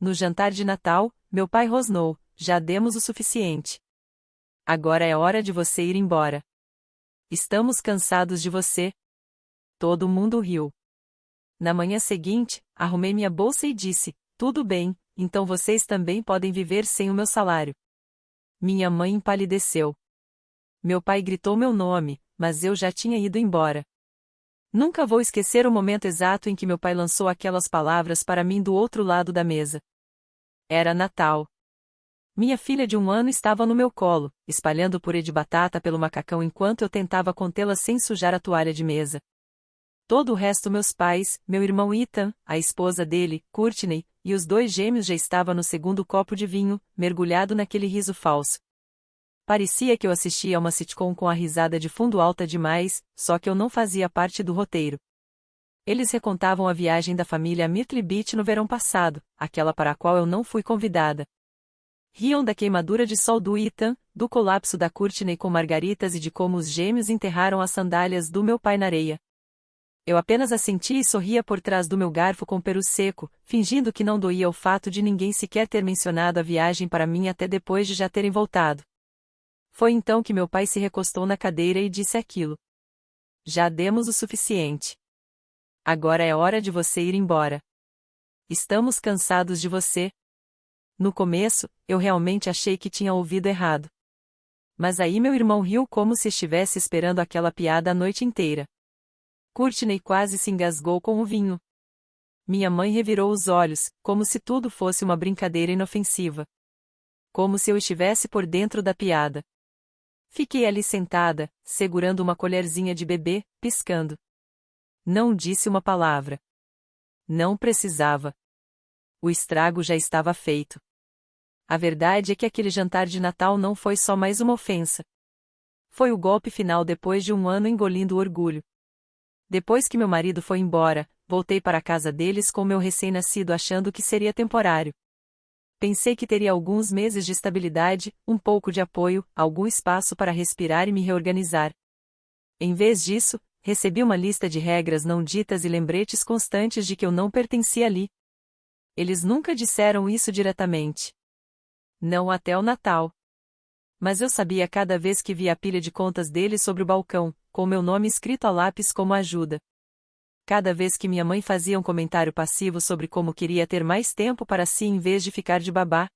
No jantar de Natal, meu pai rosnou: já demos o suficiente. Agora é hora de você ir embora. Estamos cansados de você. Todo mundo riu. Na manhã seguinte, arrumei minha bolsa e disse: tudo bem, então vocês também podem viver sem o meu salário. Minha mãe empalideceu. Meu pai gritou meu nome, mas eu já tinha ido embora. Nunca vou esquecer o momento exato em que meu pai lançou aquelas palavras para mim do outro lado da mesa. Era Natal. Minha filha de 1 ano estava no meu colo, espalhando purê de batata pelo macacão enquanto eu tentava contê-la sem sujar a toalha de mesa. Todo o resto, meus pais, meu irmão Ethan, a esposa dele, Courtney, e os 2 gêmeos já estava no segundo copo de vinho, mergulhado naquele riso falso. Parecia que eu assistia a uma sitcom com a risada de fundo alta demais, só que eu não fazia parte do roteiro. Eles recontavam a viagem da família a Myrtle Beach no verão passado, aquela para a qual eu não fui convidada. Riam da queimadura de sol do Ethan, do colapso da Courtney com margaritas e de como os gêmeos enterraram as sandálias do meu pai na areia. Eu apenas assenti e sorria por trás do meu garfo com peru seco, fingindo que não doía o fato de ninguém sequer ter mencionado a viagem para mim até depois de já terem voltado. Foi então que meu pai se recostou na cadeira e disse aquilo. Já demos o suficiente. Agora é hora de você ir embora. Estamos cansados de você. No começo, eu realmente achei que tinha ouvido errado. Mas aí meu irmão riu como se estivesse esperando aquela piada a noite inteira. Courtney quase se engasgou com o vinho. Minha mãe revirou os olhos, como se tudo fosse uma brincadeira inofensiva. Como se eu estivesse por dentro da piada. Fiquei ali sentada, segurando uma colherzinha de bebê, piscando. Não disse uma palavra. Não precisava. O estrago já estava feito. A verdade é que aquele jantar de Natal não foi só mais uma ofensa. Foi o golpe final depois de 1 ano engolindo o orgulho. Depois que meu marido foi embora, voltei para a casa deles com meu recém-nascido achando que seria temporário. Pensei que teria alguns meses de estabilidade, um pouco de apoio, algum espaço para respirar e me reorganizar. Em vez disso, recebi uma lista de regras não ditas e lembretes constantes de que eu não pertencia ali. Eles nunca disseram isso diretamente. Não até o Natal. Mas eu sabia cada vez que via a pilha de contas deles sobre o balcão, com meu nome escrito a lápis como ajuda. Cada vez que minha mãe fazia um comentário passivo sobre como queria ter mais tempo para si em vez de ficar de babá.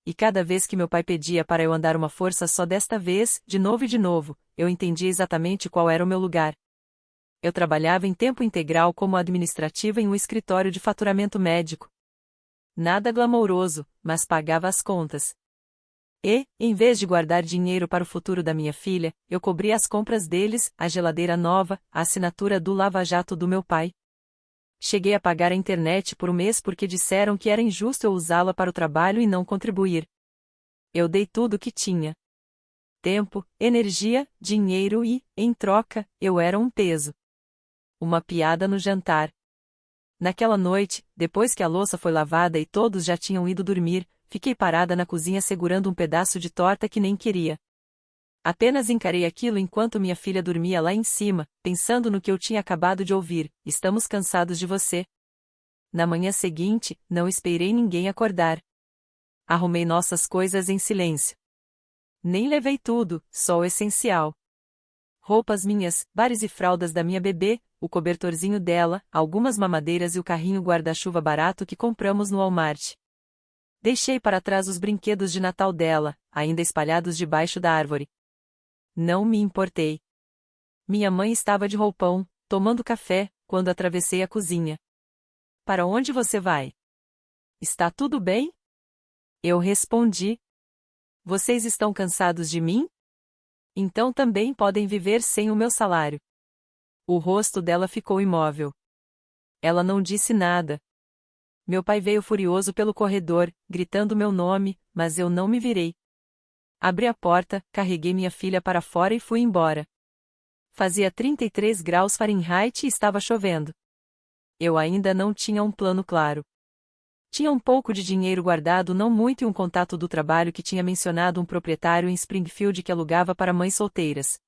E cada vez que meu pai pedia para eu andar uma força só desta vez, de novo e de novo, eu entendia exatamente qual era o meu lugar. Eu trabalhava em tempo integral como administrativa em um escritório de faturamento médico. Nada glamouroso, mas pagava as contas. E, em vez de guardar dinheiro para o futuro da minha filha, eu cobria as compras deles, a geladeira nova, a assinatura do lava-jato do meu pai. Cheguei a pagar a internet por 1 mês porque disseram que era injusto eu usá-la para o trabalho e não contribuir. Eu dei tudo o que tinha. Tempo, energia, dinheiro e, em troca, eu era um peso. Uma piada no jantar. Naquela noite, depois que a louça foi lavada e todos já tinham ido dormir, fiquei parada na cozinha segurando um pedaço de torta que nem queria. Apenas encarei aquilo enquanto minha filha dormia lá em cima, pensando no que eu tinha acabado de ouvir: estamos cansados de você. Na manhã seguinte, não esperei ninguém acordar. Arrumei nossas coisas em silêncio. Nem levei tudo, só o essencial. Roupas minhas, bares e fraldas da minha bebê, o cobertorzinho dela, algumas mamadeiras e o carrinho guarda-chuva barato que compramos no Walmart. Deixei para trás os brinquedos de Natal dela, ainda espalhados debaixo da árvore. Não me importei. Minha mãe estava de roupão, tomando café, quando atravessei a cozinha. Para onde você vai? Está tudo bem? Eu respondi. Vocês estão cansados de mim? Então também podem viver sem o meu salário. O rosto dela ficou imóvel. Ela não disse nada. Meu pai veio furioso pelo corredor, gritando meu nome, mas eu não me virei. Abri a porta, carreguei minha filha para fora e fui embora. Fazia 33 graus Fahrenheit e estava chovendo. Eu ainda não tinha um plano claro. Tinha um pouco de dinheiro guardado, não muito, e um contato do trabalho que tinha mencionado um proprietário em Springfield que alugava para mães solteiras.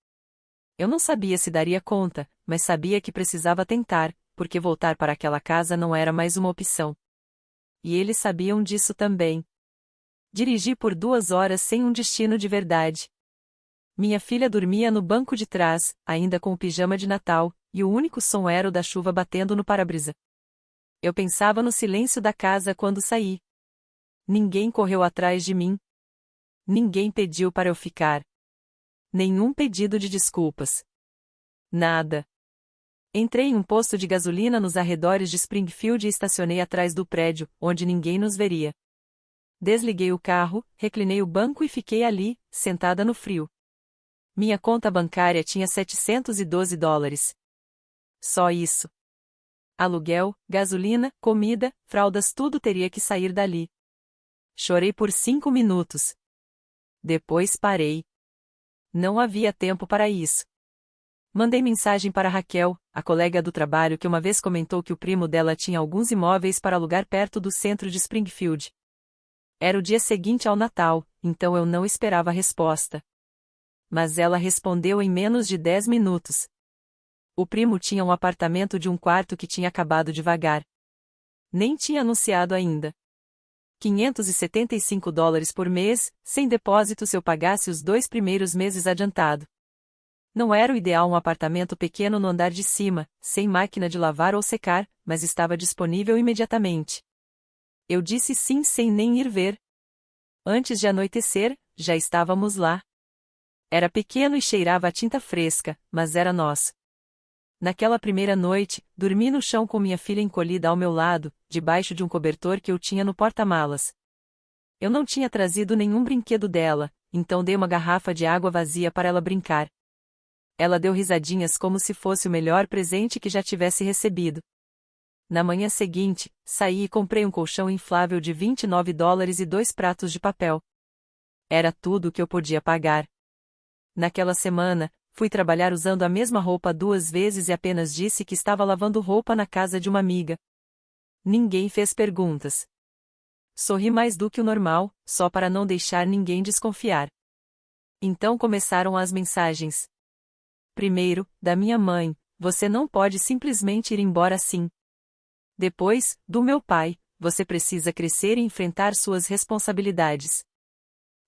Eu não sabia se daria conta, mas sabia que precisava tentar, porque voltar para aquela casa não era mais uma opção. e eles sabiam disso também. Dirigi por 2 horas sem um destino de verdade. Minha filha dormia no banco de trás, ainda com o pijama de Natal, e o único som era o da chuva batendo no para-brisa. Eu pensava no silêncio da casa quando saí. Ninguém correu atrás de mim. Ninguém pediu para eu ficar. Nenhum pedido de desculpas. Nada. Entrei em um posto de gasolina nos arredores de Springfield e estacionei atrás do prédio, onde ninguém nos veria. Desliguei o carro, reclinei o banco e fiquei ali, sentada no frio. Minha conta bancária tinha $712. Só isso. Aluguel, gasolina, comida, fraldas, tudo teria que sair dali. Chorei por 5 minutos. Depois parei. Não havia tempo para isso. Mandei mensagem para Raquel, a colega do trabalho que uma vez comentou que o primo dela tinha alguns imóveis para alugar perto do centro de Springfield. Era o dia seguinte ao Natal, então eu não esperava a resposta. Mas ela respondeu em menos de 10 minutos. O primo tinha um apartamento de um quarto que tinha acabado de vagar. Nem tinha anunciado ainda. $575 por mês, sem depósito se eu pagasse os 2 primeiros meses adiantado. Não era o ideal um apartamento pequeno no andar de cima, sem máquina de lavar ou secar, mas estava disponível imediatamente. Eu disse sim sem nem ir ver. Antes de anoitecer, já estávamos lá. Era pequeno e cheirava a tinta fresca, mas era nosso. Naquela primeira noite, dormi no chão com minha filha encolhida ao meu lado, debaixo de um cobertor que eu tinha no porta-malas. Eu não tinha trazido nenhum brinquedo dela, então dei uma garrafa de água vazia para ela brincar. Ela deu risadinhas como se fosse o melhor presente que já tivesse recebido. Na manhã seguinte, saí e comprei um colchão inflável de $29 e 2 pratos de papel. Era tudo o que eu podia pagar. Naquela semana, fui trabalhar usando a mesma roupa 2 vezes e apenas disse que estava lavando roupa na casa de uma amiga. Ninguém fez perguntas. Sorri mais do que o normal, só para não deixar ninguém desconfiar. Então começaram as mensagens. Primeiro, da minha mãe: você não pode simplesmente ir embora assim. Depois, do meu pai: você precisa crescer e enfrentar suas responsabilidades.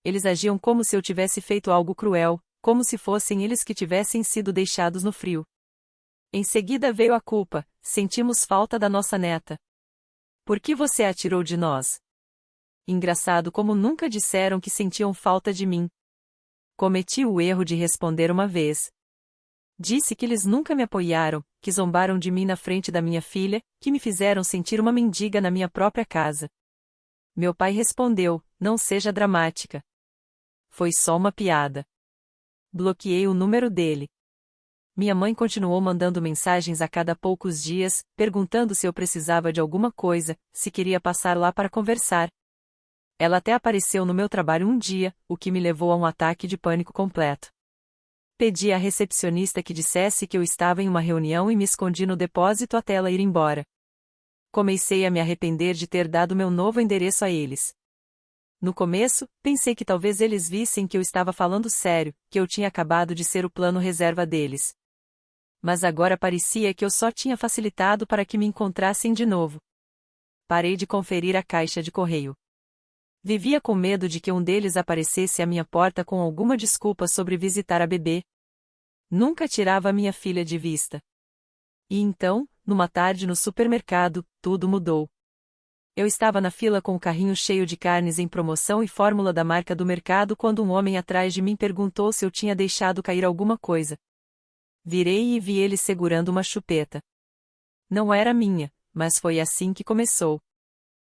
Eles agiam como se eu tivesse feito algo cruel, como se fossem eles que tivessem sido deixados no frio. Em seguida veio a culpa: sentimos falta da nossa neta. Por que você a tirou de nós? Engraçado como nunca disseram que sentiam falta de mim. Cometi o erro de responder uma vez. Disse que eles nunca me apoiaram, que zombaram de mim na frente da minha filha, que me fizeram sentir uma mendiga na minha própria casa. Meu pai respondeu: não seja dramática. Foi só uma piada. Bloqueei o número dele. Minha mãe continuou mandando mensagens a cada poucos dias, perguntando se eu precisava de alguma coisa, se queria passar lá para conversar. Ela até apareceu no meu trabalho um dia, o que me levou a um ataque de pânico completo. Pedi à recepcionista que dissesse que eu estava em uma reunião e me escondi no depósito até ela ir embora. Comecei a me arrepender de ter dado meu novo endereço a eles. No começo, pensei que talvez eles vissem que eu estava falando sério, que eu tinha acabado de ser o plano reserva deles. Mas agora parecia que eu só tinha facilitado para que me encontrassem de novo. Parei de conferir a caixa de correio. Vivia com medo de que um deles aparecesse à minha porta com alguma desculpa sobre visitar a bebê. Nunca tirava a minha filha de vista. E então, numa tarde no supermercado, tudo mudou. Eu estava na fila com o carrinho cheio de carnes em promoção e fórmula da marca do mercado quando um homem atrás de mim perguntou se eu tinha deixado cair alguma coisa. Virei e vi ele segurando uma chupeta. Não era minha, mas foi assim que começou.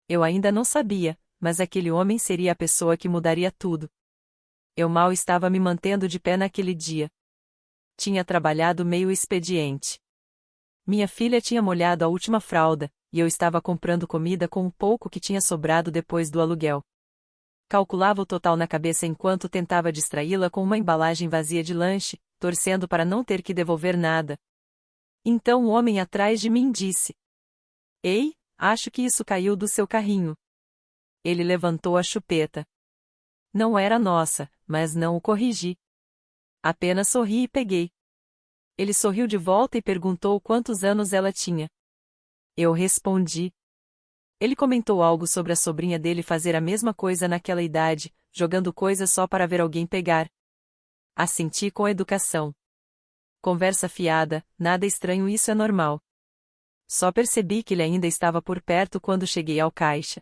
Eu ainda não sabia, mas aquele homem seria a pessoa que mudaria tudo. Eu mal estava me mantendo de pé naquele dia. Tinha trabalhado meio expediente. Minha filha tinha molhado a última fralda, e eu estava comprando comida com um pouco que tinha sobrado depois do aluguel. Calculava o total na cabeça enquanto tentava distraí-la com uma embalagem vazia de lanche, torcendo para não ter que devolver nada. Então o homem atrás de mim disse: Ei, acho que isso caiu do seu carrinho. Ele levantou a chupeta. Não era nossa, mas não o corrigi. Apenas sorri e peguei. Ele sorriu de volta e perguntou quantos anos ela tinha. Eu respondi: Ele comentou algo sobre a sobrinha dele fazer a mesma coisa naquela idade, jogando coisas só para ver alguém pegar. Assenti com educação. Conversa fiada, nada estranho, isso é normal. Só percebi que ele ainda estava por perto quando cheguei ao caixa.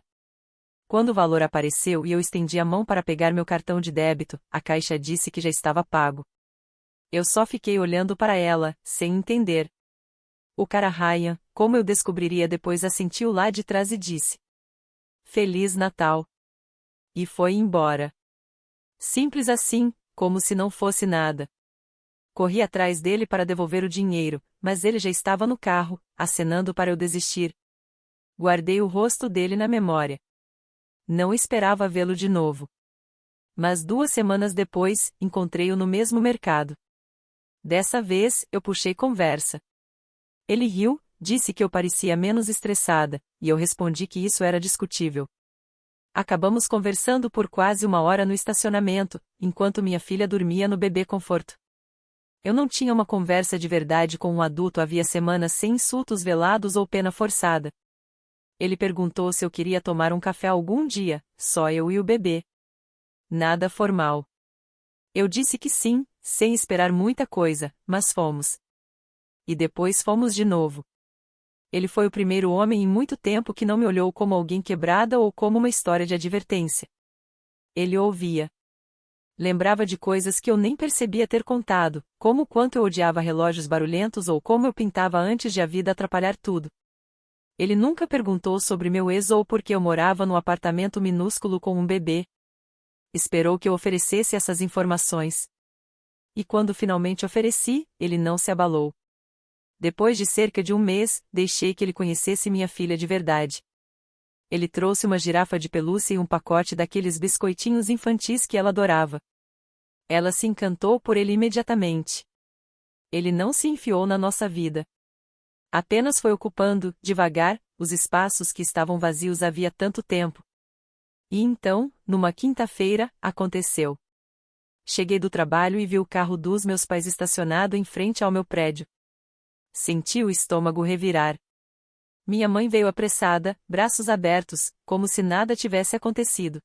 Quando o valor apareceu e eu estendi a mão para pegar meu cartão de débito, a caixa disse que já estava pago. Eu só fiquei olhando para ela, sem entender. O cara Ryan, como eu descobriria depois, assentiu lá de trás e disse: Feliz Natal. E foi embora. Simples assim, como se não fosse nada. Corri atrás dele para devolver o dinheiro, mas ele já estava no carro, acenando para eu desistir. Guardei o rosto dele na memória. Não esperava vê-lo de novo. Mas 2 semanas depois, encontrei-o no mesmo mercado. Dessa vez, eu puxei conversa. Ele riu, disse que eu parecia menos estressada, e eu respondi que isso era discutível. Acabamos conversando por quase 1 hora no estacionamento, enquanto minha filha dormia no bebê conforto. Eu não tinha uma conversa de verdade com um adulto havia semanas, sem insultos velados ou pena forçada. Ele perguntou se eu queria tomar um café algum dia, só eu e o bebê. Nada formal. Eu disse que sim, sem esperar muita coisa, mas fomos. E depois fomos de novo. Ele foi o primeiro homem em muito tempo que não me olhou como alguém quebrada ou como uma história de advertência. Ele ouvia. Lembrava de coisas que eu nem percebia ter contado, como o quanto eu odiava relógios barulhentos ou como eu pintava antes de a vida atrapalhar tudo. Ele nunca perguntou sobre meu ex ou por que eu morava num apartamento minúsculo com um bebê. Esperou que eu oferecesse essas informações. E quando finalmente ofereci, ele não se abalou. Depois de cerca de 1 mês, deixei que ele conhecesse minha filha de verdade. Ele trouxe uma girafa de pelúcia e um pacote daqueles biscoitinhos infantis que ela adorava. Ela se encantou por ele imediatamente. Ele não se enfiou na nossa vida. Apenas foi ocupando, devagar, os espaços que estavam vazios havia tanto tempo. E então, numa quinta-feira, aconteceu. Cheguei do trabalho e vi o carro dos meus pais estacionado em frente ao meu prédio. Senti o estômago revirar. Minha mãe veio apressada, braços abertos, como se nada tivesse acontecido.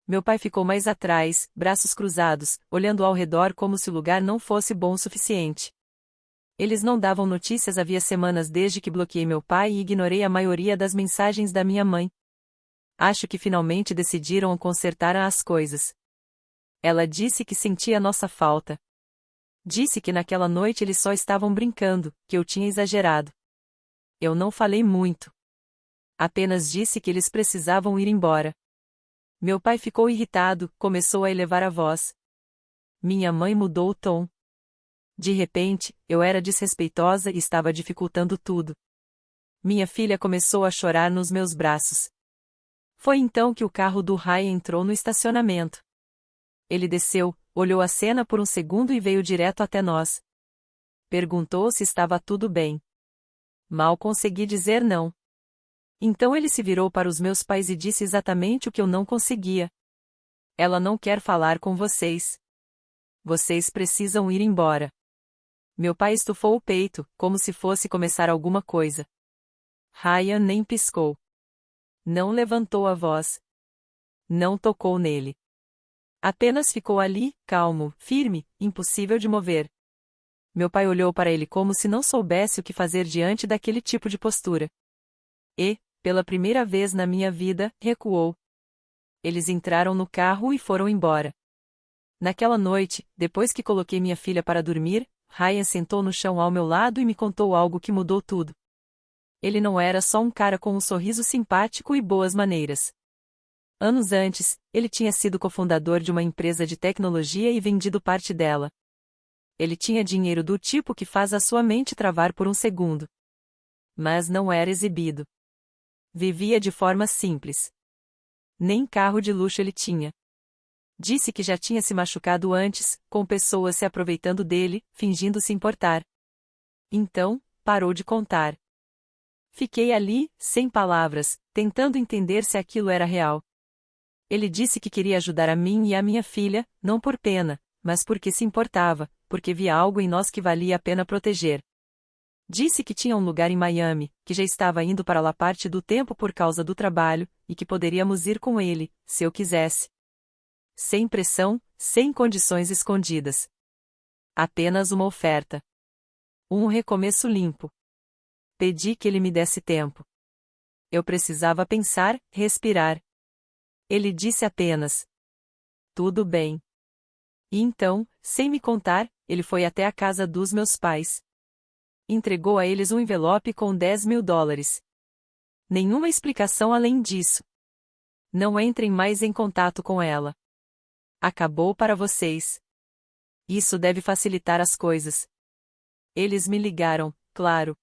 Meu pai ficou mais atrás, braços cruzados, olhando ao redor como se o lugar não fosse bom o suficiente. Eles não davam notícias havia semanas desde que bloqueei meu pai e ignorei a maioria das mensagens da minha mãe. Acho que finalmente decidiram consertar as coisas. Ela disse que sentia nossa falta. Disse que naquela noite eles só estavam brincando, que eu tinha exagerado. Eu não falei muito. Apenas disse que eles precisavam ir embora. Meu pai ficou irritado, começou a elevar a voz. Minha mãe mudou o tom. De repente, eu era desrespeitosa e estava dificultando tudo. Minha filha começou a chorar nos meus braços. Foi então que o carro do Ryan entrou no estacionamento. Ele desceu, olhou a cena por um segundo e veio direto até nós. Perguntou se estava tudo bem. Mal consegui dizer não. Então ele se virou para os meus pais e disse exatamente o que eu não conseguia. Ela não quer falar com vocês. Vocês precisam ir embora. Meu pai estufou o peito, como se fosse começar alguma coisa. Ryan nem piscou. Não levantou a voz. Não tocou nele. Apenas ficou ali, calmo, firme, impossível de mover. Meu pai olhou para ele como se não soubesse o que fazer diante daquele tipo de postura. E, pela primeira vez na minha vida, recuou. Eles entraram no carro e foram embora. Naquela noite, depois que coloquei minha filha para dormir, Ryan sentou no chão ao meu lado e me contou algo que mudou tudo. Ele não era só um cara com um sorriso simpático e boas maneiras. Anos antes, ele tinha sido cofundador de uma empresa de tecnologia e vendido parte dela. Ele tinha dinheiro do tipo que faz a sua mente travar por um segundo. Mas não era exibido. Vivia de forma simples. Nem carro de luxo ele tinha. Disse que já tinha se machucado antes, com pessoas se aproveitando dele, fingindo se importar. Então, parou de contar. Fiquei ali, sem palavras, tentando entender se aquilo era real. Ele disse que queria ajudar a mim e a minha filha, não por pena, mas porque se importava, porque via algo em nós que valia a pena proteger. Disse que tinha um lugar em Miami, que já estava indo para lá parte do tempo por causa do trabalho, e que poderíamos ir com ele, se eu quisesse. Sem pressão, sem condições escondidas. Apenas uma oferta. Um recomeço limpo. Pedi que ele me desse tempo. Eu precisava pensar, respirar. Ele disse apenas: tudo bem. E então, sem me contar, ele foi até a casa dos meus pais. Entregou a eles um envelope com $10.000. Nenhuma explicação além disso. Não entrem mais em contato com ela. Acabou para vocês. Isso deve facilitar as coisas. Eles me ligaram, claro.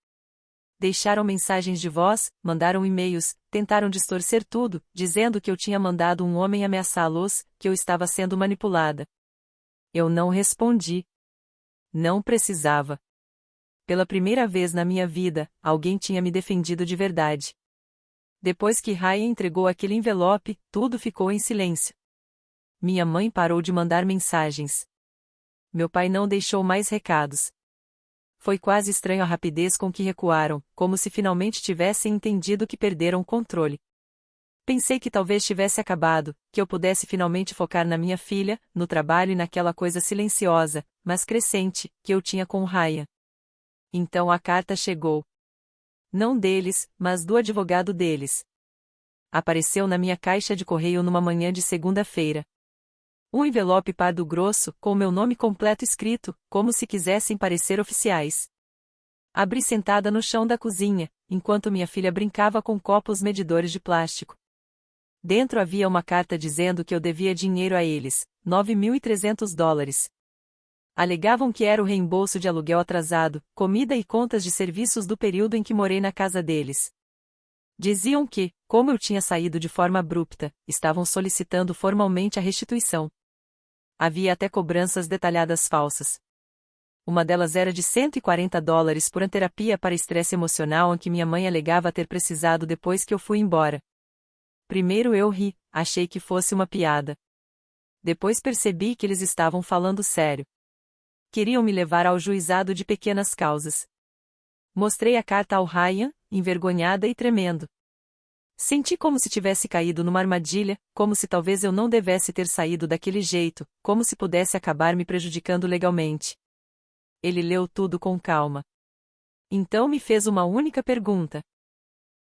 Deixaram mensagens de voz, mandaram e-mails, tentaram distorcer tudo, dizendo que eu tinha mandado um homem ameaçá-los, que eu estava sendo manipulada. Eu não respondi. Não precisava. Pela primeira vez na minha vida, alguém tinha me defendido de verdade. Depois que Ryan entregou aquele envelope, tudo ficou em silêncio. Minha mãe parou de mandar mensagens. Meu pai não deixou mais recados. Foi quase estranho a rapidez com que recuaram, como se finalmente tivessem entendido que perderam o controle. Pensei que talvez tivesse acabado, que eu pudesse finalmente focar na minha filha, no trabalho e naquela coisa silenciosa, mas crescente, que eu tinha com o Ryan. Então a carta chegou. Não deles, mas do advogado deles. Apareceu na minha caixa de correio numa manhã de segunda-feira. Um envelope pardo grosso, com meu nome completo escrito, como se quisessem parecer oficiais. Abri sentada no chão da cozinha, enquanto minha filha brincava com copos medidores de plástico. Dentro havia uma carta dizendo que eu devia dinheiro a eles, $9.300. Alegavam que era o reembolso de aluguel atrasado, comida e contas de serviços do período em que morei na casa deles. Diziam que, como eu tinha saído de forma abrupta, estavam solicitando formalmente a restituição. Havia até cobranças detalhadas falsas. Uma delas era de $140 por terapia para estresse emocional em que minha mãe alegava ter precisado depois que eu fui embora. Primeiro eu ri, achei que fosse uma piada. Depois percebi que eles estavam falando sério. Queriam me levar ao juizado de pequenas causas. Mostrei a carta ao Ryan, envergonhada e tremendo. Senti como se tivesse caído numa armadilha, como se talvez eu não devesse ter saído daquele jeito, como se pudesse acabar me prejudicando legalmente. Ele leu tudo com calma. Então me fez uma única pergunta.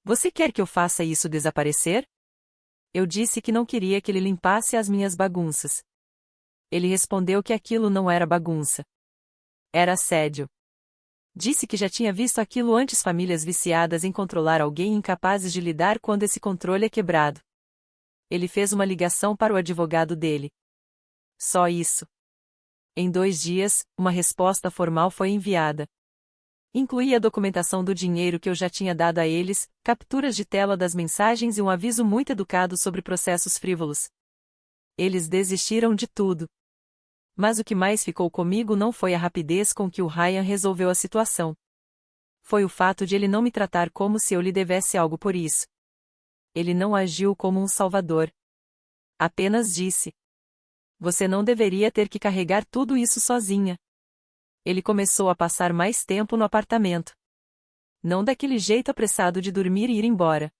Você quer que eu faça isso desaparecer? Eu disse que não queria que ele limpasse as minhas bagunças. Ele respondeu que aquilo não era bagunça. Era assédio. Disse que já tinha visto aquilo antes, famílias viciadas em controlar alguém incapazes de lidar quando esse controle é quebrado. Ele fez uma ligação para o advogado dele. Só isso. Em 2 dias, uma resposta formal foi enviada. Incluía a documentação do dinheiro que eu já tinha dado a eles, capturas de tela das mensagens e um aviso muito educado sobre processos frívolos. Eles desistiram de tudo. Mas o que mais ficou comigo não foi a rapidez com que o Ryan resolveu a situação. Foi o fato de ele não me tratar como se eu lhe devesse algo por isso. Ele não agiu como um salvador. Apenas disse: você não deveria ter que carregar tudo isso sozinha. Ele começou a passar mais tempo no apartamento. Não daquele jeito apressado de dormir e ir embora.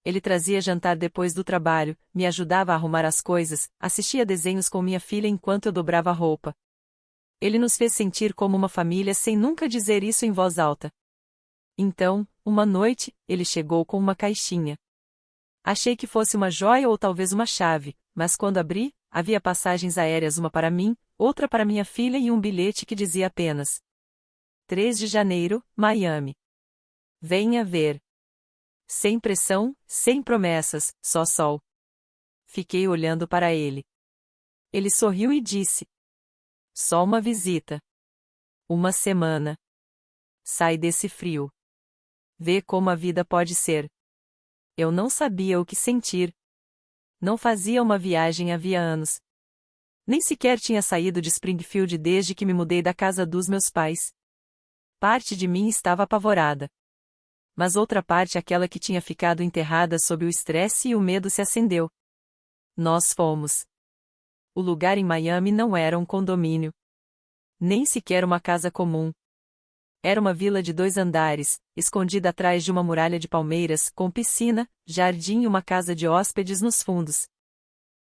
Ele trazia jantar depois do trabalho, me ajudava a arrumar as coisas, assistia desenhos com minha filha enquanto eu dobrava a roupa. Ele nos fez sentir como uma família sem nunca dizer isso em voz alta. Então, uma noite, ele chegou com uma caixinha. Achei que fosse uma joia ou talvez uma chave, mas quando abri, havia passagens aéreas, uma para mim, outra para minha filha e um bilhete que dizia apenas: 3 de janeiro, Miami. Venha ver. Sem pressão, sem promessas, só sol. Fiquei olhando para ele. Ele sorriu e disse: só uma visita. Uma semana. Sai desse frio. Vê como a vida pode ser. Eu não sabia o que sentir. Não fazia uma viagem havia anos. Nem sequer tinha saído de Springfield desde que me mudei da casa dos meus pais. Parte de mim estava apavorada. Mas outra parte, aquela que tinha ficado enterrada sob o estresse e o medo, se acendeu. Nós fomos. O lugar em Miami não era um condomínio. Nem sequer uma casa comum. Era uma vila de 2 andares, escondida atrás de uma muralha de palmeiras, com piscina, jardim e uma casa de hóspedes nos fundos.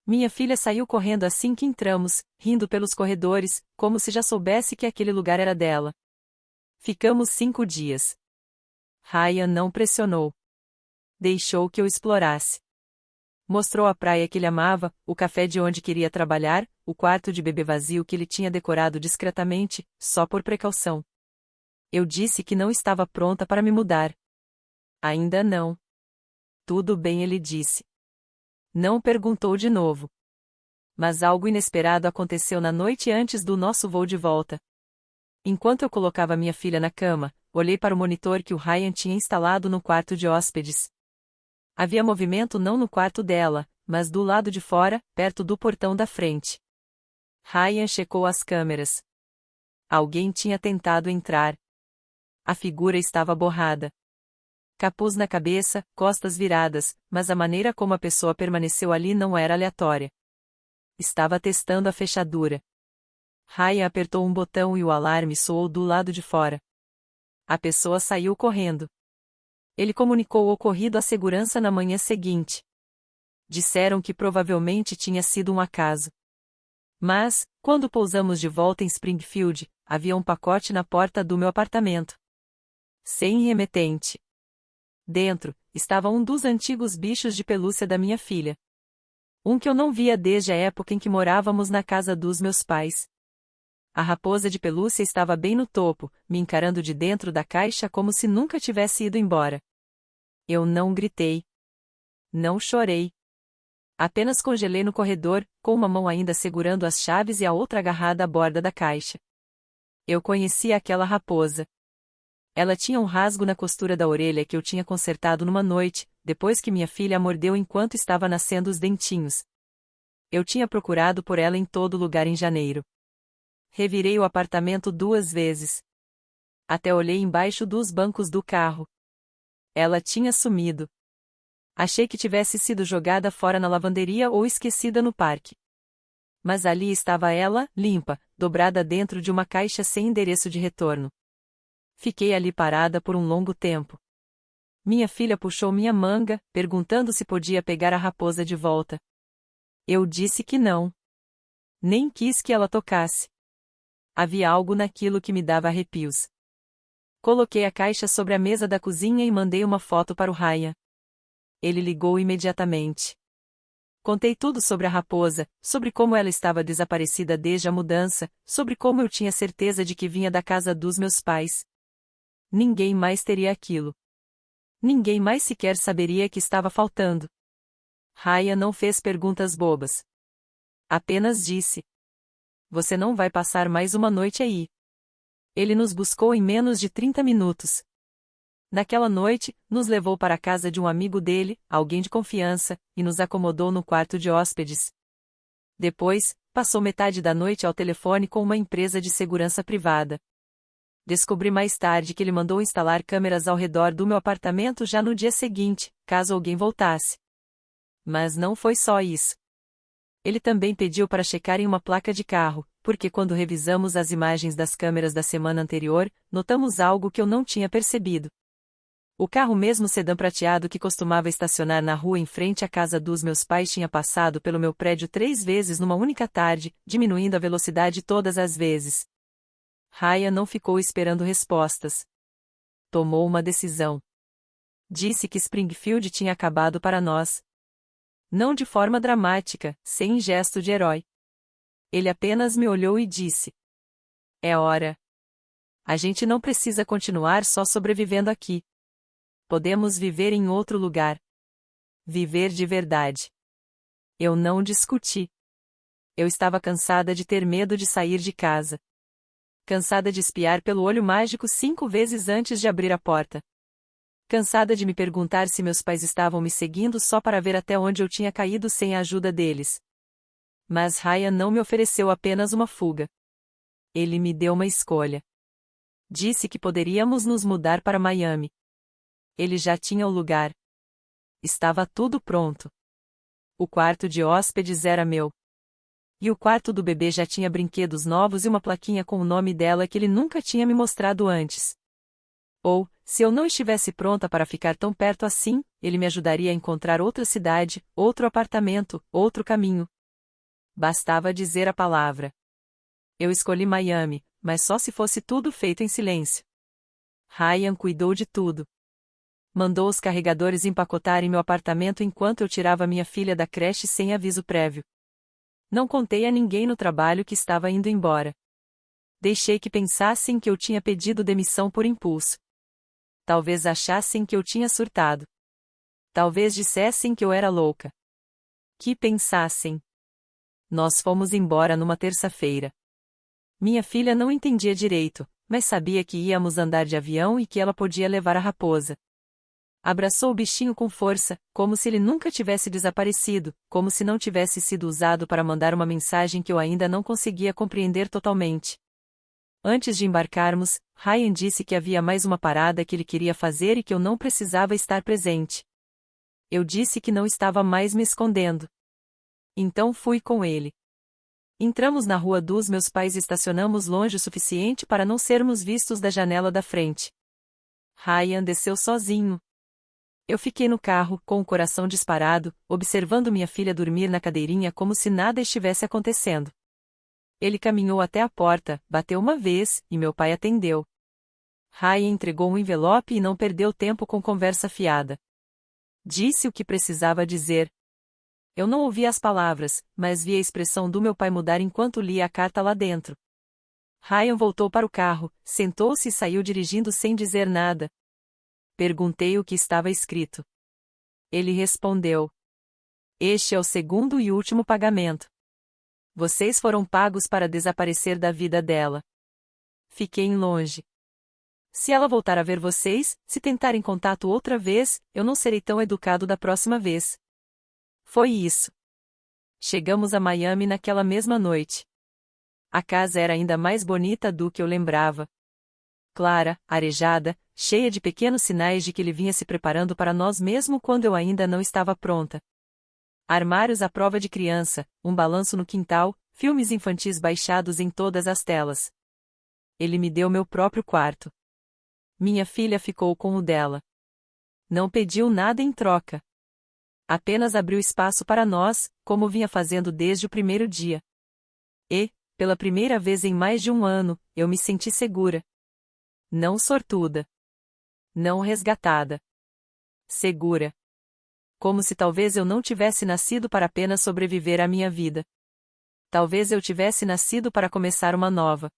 Minha filha saiu correndo assim que entramos, rindo pelos corredores, como se já soubesse que aquele lugar era dela. Ficamos 5 dias. Ryan não pressionou. Deixou que eu explorasse. Mostrou a praia que ele amava, o café de onde queria trabalhar, o quarto de bebê vazio que ele tinha decorado discretamente, só por precaução. Eu disse que não estava pronta para me mudar. Ainda não. Tudo bem, ele disse. Não perguntou de novo. Mas algo inesperado aconteceu na noite antes do nosso voo de volta. Enquanto eu colocava minha filha na cama, olhei para o monitor que o Ryan tinha instalado no quarto de hóspedes. Havia movimento não no quarto dela, mas do lado de fora, perto do portão da frente. Ryan checou as câmeras. Alguém tinha tentado entrar. A figura estava borrada. Capuz na cabeça, costas viradas, mas a maneira como a pessoa permaneceu ali não era aleatória. Estava testando a fechadura. Ryan apertou um botão e o alarme soou do lado de fora. A pessoa saiu correndo. Ele comunicou o ocorrido à segurança na manhã seguinte. Disseram que provavelmente tinha sido um acaso. Mas, quando pousamos de volta em Springfield, havia um pacote na porta do meu apartamento. Sem remetente. Dentro, estava um dos antigos bichos de pelúcia da minha filha. Um que eu não via desde a época em que morávamos na casa dos meus pais. A raposa de pelúcia estava bem no topo, me encarando de dentro da caixa como se nunca tivesse ido embora. Eu não gritei. Não chorei. Apenas congelei no corredor, com uma mão ainda segurando as chaves e a outra agarrada à borda da caixa. Eu conhecia aquela raposa. Ela tinha um rasgo na costura da orelha que eu tinha consertado numa noite, depois que minha filha a mordeu enquanto estava nascendo os dentinhos. Eu tinha procurado por ela em todo lugar em janeiro. Revirei o apartamento 2 vezes. Até olhei embaixo dos bancos do carro. Ela tinha sumido. Achei que tivesse sido jogada fora na lavanderia ou esquecida no parque. Mas ali estava ela, limpa, dobrada dentro de uma caixa sem endereço de retorno. Fiquei ali parada por um longo tempo. Minha filha puxou minha manga, perguntando se podia pegar a raposa de volta. Eu disse que não. Nem quis que ela tocasse. Havia algo naquilo que me dava arrepios. Coloquei a caixa sobre a mesa da cozinha e mandei uma foto para o Ryan. Ele ligou imediatamente. Contei tudo sobre a raposa, sobre como ela estava desaparecida desde a mudança, sobre como eu tinha certeza de que vinha da casa dos meus pais. Ninguém mais teria aquilo. Ninguém mais sequer saberia que estava faltando. Ryan não fez perguntas bobas. Apenas disse: "Você não vai passar mais uma noite aí." Ele nos buscou em menos de 30 minutos. Naquela noite, nos levou para a casa de um amigo dele, alguém de confiança, e nos acomodou no quarto de hóspedes. Depois, passou metade da noite ao telefone com uma empresa de segurança privada. Descobri mais tarde que ele mandou instalar câmeras ao redor do meu apartamento já no dia seguinte, caso alguém voltasse. Mas não foi só isso. Ele também pediu para checarem uma placa de carro, porque quando revisamos as imagens das câmeras da semana anterior, notamos algo que eu não tinha percebido. O carro mesmo sedã prateado que costumava estacionar na rua em frente à casa dos meus pais tinha passado pelo meu prédio 3 vezes numa única tarde, diminuindo a velocidade todas as vezes. Ryan não ficou esperando respostas. Tomou uma decisão. Disse que Springfield tinha acabado para nós. Não de forma dramática, sem gesto de herói. Ele apenas me olhou e disse: "É hora. A gente não precisa continuar só sobrevivendo aqui. Podemos viver em outro lugar. Viver de verdade." Eu não discuti. Eu estava cansada de ter medo de sair de casa. Cansada de espiar pelo olho mágico 5 vezes antes de abrir a porta. Cansada de me perguntar se meus pais estavam me seguindo só para ver até onde eu tinha caído sem a ajuda deles. Mas Ryan não me ofereceu apenas uma fuga. Ele me deu uma escolha. Disse que poderíamos nos mudar para Miami. Ele já tinha o lugar. Estava tudo pronto. O quarto de hóspedes era meu. E o quarto do bebê já tinha brinquedos novos e uma plaquinha com o nome dela que ele nunca tinha me mostrado antes. Ou, se eu não estivesse pronta para ficar tão perto assim, ele me ajudaria a encontrar outra cidade, outro apartamento, outro caminho. Bastava dizer a palavra. Eu escolhi Miami, mas só se fosse tudo feito em silêncio. Ryan cuidou de tudo. Mandou os carregadores empacotarem meu apartamento enquanto eu tirava minha filha da creche sem aviso prévio. Não contei a ninguém no trabalho que estava indo embora. Deixei que pensassem que eu tinha pedido demissão por impulso. Talvez achassem que eu tinha surtado. Talvez dissessem que eu era louca. Que pensassem. Nós fomos embora numa terça-feira. Minha filha não entendia direito, mas sabia que íamos andar de avião e que ela podia levar a raposa. Abraçou o bichinho com força, como se ele nunca tivesse desaparecido, como se não tivesse sido usado para mandar uma mensagem que eu ainda não conseguia compreender totalmente. Antes de embarcarmos, Ryan disse que havia mais uma parada que ele queria fazer e que eu não precisava estar presente. Eu disse que não estava mais me escondendo. Então fui com ele. Entramos na rua dos meus pais e estacionamos longe o suficiente para não sermos vistos da janela da frente. Ryan desceu sozinho. Eu fiquei no carro, com o coração disparado, observando minha filha dormir na cadeirinha como se nada estivesse acontecendo. Ele caminhou até a porta, bateu uma vez, e meu pai atendeu. Ryan entregou um envelope e não perdeu tempo com conversa fiada. Disse o que precisava dizer. Eu não ouvi as palavras, mas vi a expressão do meu pai mudar enquanto lia a carta lá dentro. Ryan voltou para o carro, sentou-se e saiu dirigindo sem dizer nada. Perguntei o que estava escrito. Ele respondeu: "Este é o segundo e último pagamento. Vocês foram pagos para desaparecer da vida dela. Fiquem longe. Se ela voltar a ver vocês, se tentarem contato outra vez, eu não serei tão educado da próxima vez." Foi isso. Chegamos a Miami naquela mesma noite. A casa era ainda mais bonita do que eu lembrava. Clara, arejada, cheia de pequenos sinais de que ele vinha se preparando para nós mesmo quando eu ainda não estava pronta. Armários à prova de criança, um balanço no quintal, filmes infantis baixados em todas as telas. Ele me deu meu próprio quarto. Minha filha ficou com o dela. Não pediu nada em troca. Apenas abriu espaço para nós, como vinha fazendo desde o primeiro dia. E, pela primeira vez em mais de um ano, eu me senti segura. Não sortuda. Não resgatada. Segura. Como se talvez eu não tivesse nascido para apenas sobreviver à minha vida. Talvez eu tivesse nascido para começar uma nova.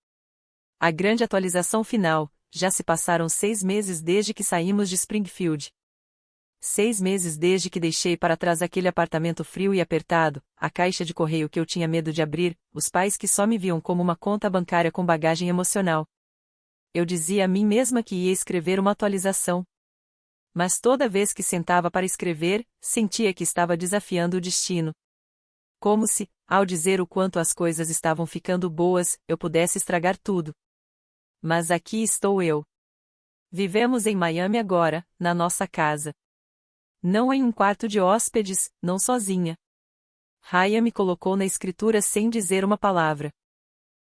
A grande atualização final: já se passaram 6 meses desde que saímos de Springfield. 6 meses desde que deixei para trás aquele apartamento frio e apertado, a caixa de correio que eu tinha medo de abrir, os pais que só me viam como uma conta bancária com bagagem emocional. Eu dizia a mim mesma que ia escrever uma atualização. Mas toda vez que sentava para escrever, sentia que estava desafiando o destino. Como se, ao dizer o quanto as coisas estavam ficando boas, eu pudesse estragar tudo. Mas aqui estou eu. Vivemos em Miami agora, na nossa casa. Não em um quarto de hóspedes, não sozinha. Ryan me colocou na escritura sem dizer uma palavra.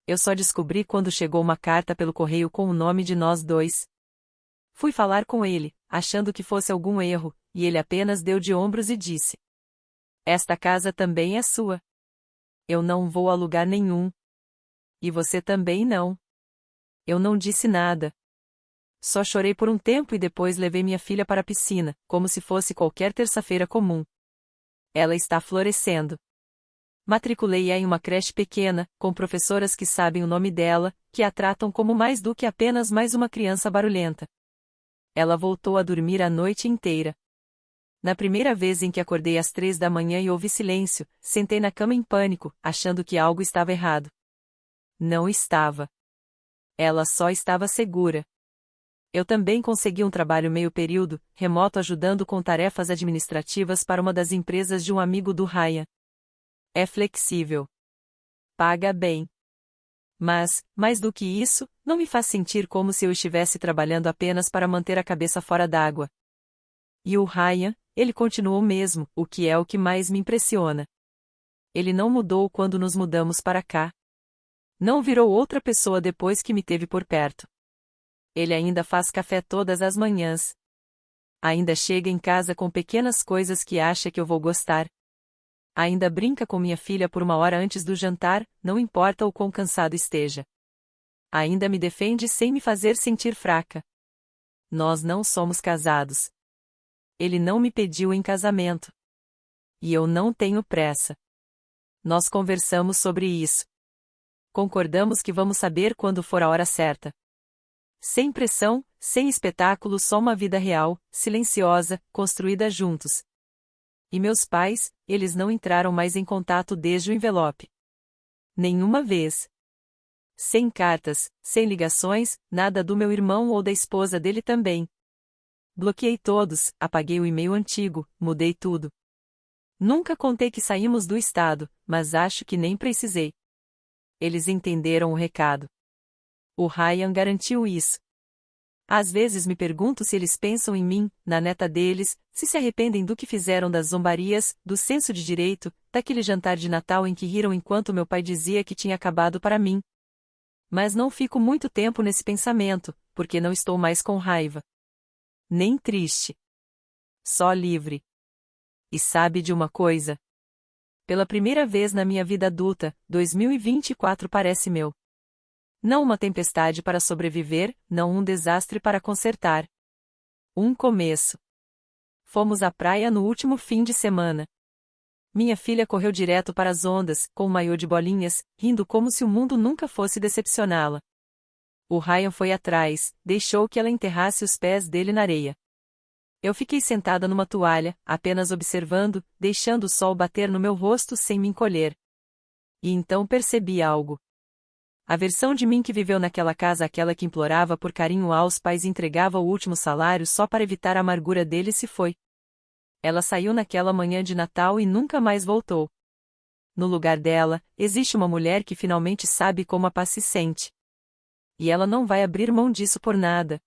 Eu só descobri quando chegou uma carta pelo correio com o nome de nós dois. Fui falar com ele, achando que fosse algum erro, e ele apenas deu de ombros e disse: "Esta casa também é sua. Eu não vou a lugar nenhum. E você também não." Eu não disse nada. Só chorei por um tempo e depois levei minha filha para a piscina, como se fosse qualquer terça-feira comum. Ela está florescendo. Matriculei-a em uma creche pequena, com professoras que sabem o nome dela, que a tratam como mais do que apenas mais uma criança barulhenta. Ela voltou a dormir a noite inteira. Na primeira vez em que acordei às 3 da manhã e ouvi silêncio, sentei na cama em pânico, achando que algo estava errado. Não estava. Ela só estava segura. Eu também consegui um trabalho meio período, remoto ajudando com tarefas administrativas para uma das empresas de um amigo do Ryan. É flexível. Paga bem. Mas, mais do que isso, não me faz sentir como se eu estivesse trabalhando apenas para manter a cabeça fora d'água. E o Ryan, ele continuou o mesmo, o que é o que mais me impressiona. Ele não mudou quando nos mudamos para cá. Não virou outra pessoa depois que me teve por perto. Ele ainda faz café todas as manhãs. Ainda chega em casa com pequenas coisas que acha que eu vou gostar. Ainda brinca com minha filha por 1 hora antes do jantar, não importa o quão cansado esteja. Ainda me defende sem me fazer sentir fraca. Nós não somos casados. Ele não me pediu em casamento. E eu não tenho pressa. Nós conversamos sobre isso. Concordamos que vamos saber quando for a hora certa. Sem pressão, sem espetáculo, só uma vida real, silenciosa, construída juntos. E meus pais, eles não entraram mais em contato desde o envelope. Nenhuma vez. Sem cartas, sem ligações, nada do meu irmão ou da esposa dele também. Bloqueei todos, apaguei o e-mail antigo, mudei tudo. Nunca contei que saímos do estado, mas acho que nem precisei. Eles entenderam o recado. O Ryan garantiu isso. Às vezes me pergunto se eles pensam em mim, na neta deles, se arrependem do que fizeram, das zombarias, do senso de direito, daquele jantar de Natal em que riram enquanto meu pai dizia que tinha acabado para mim. Mas não fico muito tempo nesse pensamento, porque não estou mais com raiva. Nem triste. Só livre. E sabe de uma coisa? Pela primeira vez na minha vida adulta, 2024 parece meu. Não uma tempestade para sobreviver, não um desastre para consertar. Um começo. Fomos à praia no último fim de semana. Minha filha correu direto para as ondas, com um maiô de bolinhas, rindo como se o mundo nunca fosse decepcioná-la. O Ryan foi atrás, deixou que ela enterrasse os pés dele na areia. Eu fiquei sentada numa toalha, apenas observando, deixando o sol bater no meu rosto sem me encolher. E então percebi algo. A versão de mim que viveu naquela casa, aquela que implorava por carinho aos pais e entregava o último salário só para evitar a amargura dele, se foi. Ela saiu naquela manhã de Natal e nunca mais voltou. No lugar dela, existe uma mulher que finalmente sabe como a paz se sente. E ela não vai abrir mão disso por nada.